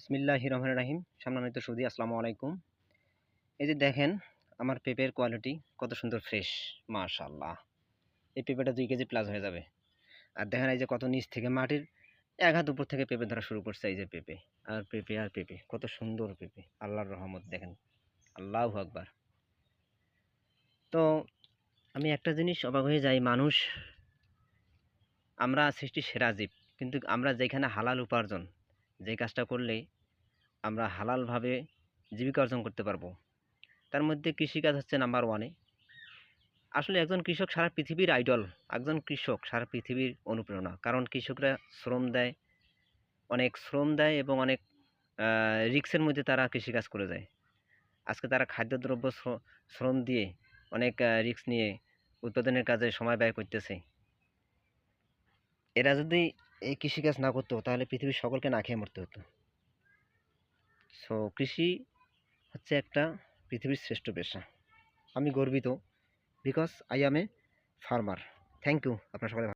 বিসমিল্লাহির রহমানির রহিম। সম্মানিত সুধী, আসসালামু আলাইকুম। এই যে দেখেন আমার পেঁপের কোয়ালিটি কত সুন্দর ফ্রেশ, মাশাআল্লাহ। এই পেঁপেটা 2 কেজি প্লাস হয়ে যাবে। আর দেখেন এই যে কত নিচ থেকে মাটির 1 হাত উপর থেকে পেঁপে ধরা শুরু করছে। এই যে পেঁপে আর পেঁপে আর পেঁপে, কত সুন্দর পেঁপে, আল্লাহর রহমত দেখেন। আল্লাহু আকবার। তো আমি একটা জিনিস অবাক হয়ে যাই, মানুষ, আমরা সৃষ্টির সেরা জীব, কিন্তু আমরা যেখানে হালাল উপার্জন, যে কাজটা করলে আমরা হালালভাবে জীবিকা অর্জন করতে পারবো, তার মধ্যে কৃষিকাজ হচ্ছে নাম্বার 1 এ। আসলে একজন কৃষক সারা পৃথিবীর আইডল, একজন কৃষক সারা পৃথিবীর অনুপ্রেরণা। কারণ কৃষকরা শ্রম দেয়, অনেক শ্রম দেয় এবং অনেক রিস্কের মধ্যে তারা কৃষিকাজ করে যায়। আজকে তারা খাদ্যদ্রব্য শ্রম দিয়ে অনেক রিস্ক নিয়ে উৎপাদনের কাজে সময় ব্যয় করতেছে। এরা যদি এই কৃষিকাজ না করতো তাহলে পৃথিবীর সকলকে না খেয়ে মরতে হতো। সো কৃষি হচ্ছে একটা পৃথিবীর শ্রেষ্ঠ পেশা। আমি গর্বিত, because I am a farmer. Thank you. আপনার সকলে